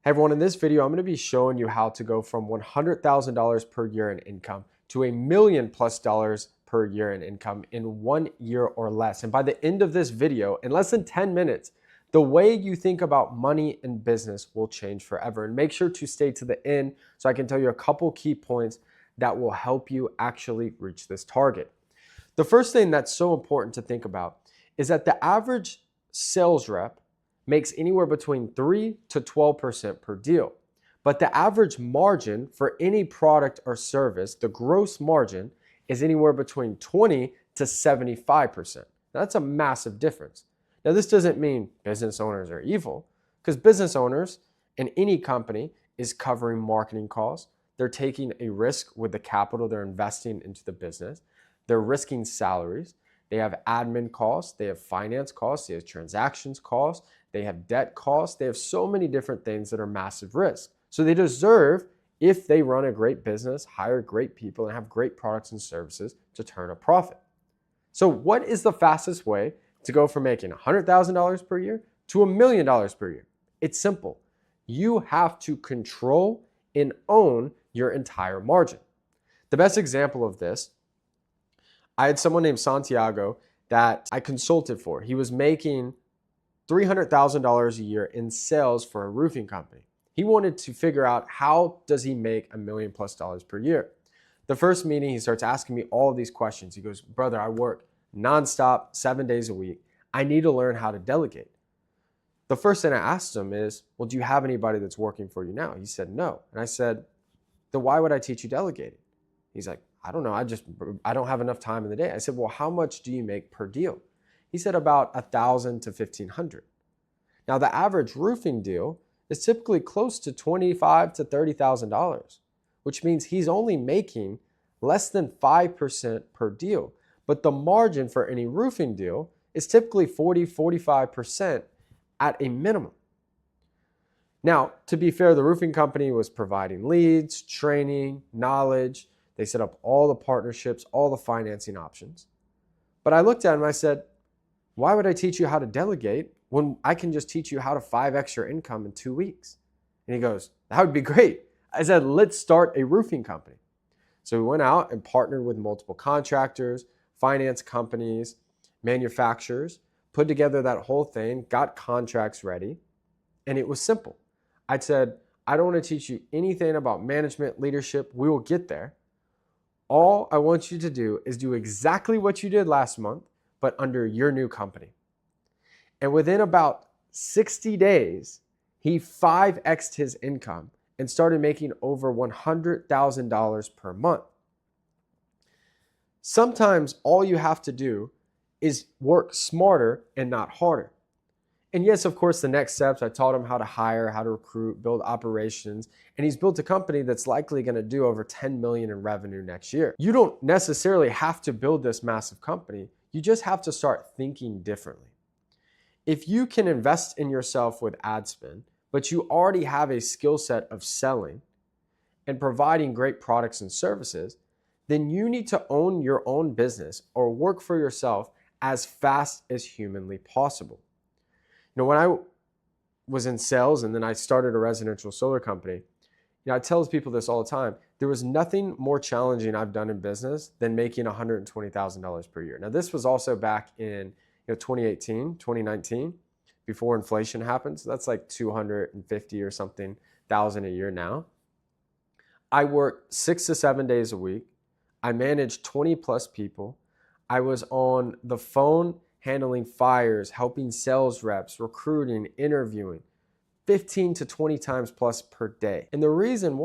Everyone, in this video, I'm going to be showing you how to go from $100,000 per year in income to $1 million+ per year in income in 1 year or less. And by the end of this video, in less than 10 minutes, the way you think about money and business will change forever. And make sure to stay to the end so I can tell you a couple key points that will help you actually reach this target. The first thing that's so important to think about is that the average sales rep makes anywhere between 3 to 12% per deal. But the average margin for any product or service, the gross margin, is anywhere between 20 to 75%. That's a massive difference. Now, this doesn't mean business owners are evil, because business owners in any company is covering marketing costs. They're taking a risk with the capital they're investing into the business. They're risking salaries. They have admin costs. They have finance costs. They have transactions costs. They have debt costs. They have so many different things that are massive risks. So they deserve, if they run a great business, hire great people, and have great products and services, to turn a profit. So what is the fastest way to go from making $100,000 per year to $1 million per year? It's simple. You have to control and own your entire margin. The best example of this, I had someone named Santiago that I consulted for. He was making $300,000 a year in sales for a roofing company. He wanted to figure out, how does he make $1 million+ per year? The first meeting, he starts asking me all of these questions. He goes, "Brother, I work nonstop, 7 days a week. I need to learn how to delegate." The first thing I asked him is, "Well, do you have anybody that's working for you now?" He said, "No." And I said, "Then why would I teach you delegating?" He's like, "I don't know. I don't have enough time in the day." I said, "Well, how much do you make per deal?" He said about $1,000 to $1,500. Now, the average roofing deal is typically close to $25,000 to $30,000, which means he's only making less than 5% per deal. But the margin for any roofing deal is typically 40, 45% at a minimum. Now, to be fair, the roofing company was providing leads, training, knowledge. They set up all the partnerships, all the financing options. But I looked at him and I said, "Why would I teach you how to delegate when I can just teach you how to 5x your income in 2 weeks?" And he goes, "That would be great." I said, "Let's start a roofing company." So we went out and partnered with multiple contractors, finance companies, manufacturers, put together that whole thing, got contracts ready, and it was simple. I said, "I don't want to teach you anything about management, leadership. We will get there. All I want you to do is do exactly what you did last month, but under your new company." And within about 60 days, he 5x'd his income and started making over $100,000 per month. Sometimes all you have to do is work smarter and not harder. And yes, of course, the next steps, I taught him how to hire, how to recruit, build operations, and he's built a company that's likely going to do over 10 million in revenue next year. You don't necessarily have to build this massive company. You just have to start thinking differently. If you can invest in yourself with ad spend, but you already have a skill set of selling and providing great products and services, then you need to own your own business or work for yourself as fast as humanly possible. You know, when I was in sales and then I started a residential solar company, I tell people this all the time. There was nothing more challenging I've done in business than making $120,000 per year. Now, this was also back in 2018, 2019, before inflation happened. So that's like 250 or something thousand a year now. I worked 6 to 7 days a week. I managed 20+ people. I was on the phone handling fires, helping sales reps, recruiting, interviewing, 15 to 20 times plus per day. And the reason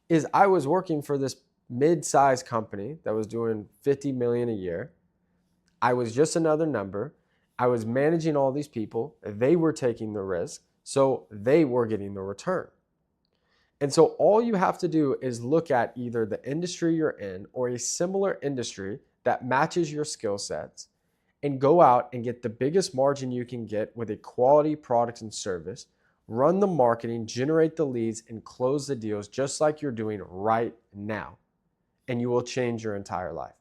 is I was working for this mid-sized company that was doing 50 million a year. I was just another number. I was managing all these people. They were taking the risk, so they were getting the return. And so all you have to do is look at either the industry you're in or a similar industry that matches your skill sets and go out and get the biggest margin you can get with a quality product and service, run the marketing, generate the leads, and close the deals just like you're doing right now. And you will change your entire life.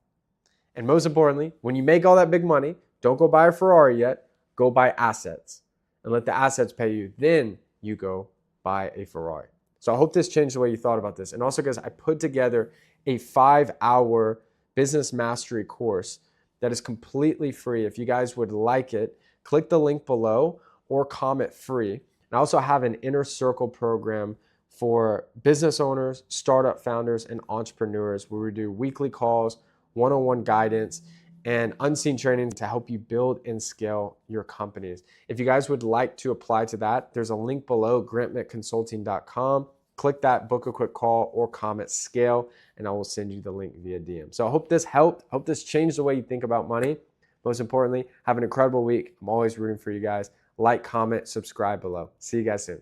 And most importantly, when you make all that big money, don't go buy a Ferrari yet, go buy assets and let the assets pay you. Then you go buy a Ferrari. So I hope this changed the way you thought about this. And also, guys, I put together a 5-hour business mastery course that is completely free. If you guys would like it, click the link below or comment free. And I also have an inner circle program for business owners, startup founders, and entrepreneurs where we do weekly calls, one-on-one guidance, and unseen training to help you build and scale your companies. If you guys would like to apply to that, there's a link below, grantmentconsulting.com. Click that, book a quick call, or comment scale, and I will send you the link via DM. So I hope this helped. Hope this changed the way you think about money. Most importantly, have an incredible week. I'm always rooting for you guys. Like, comment, subscribe below. See you guys soon.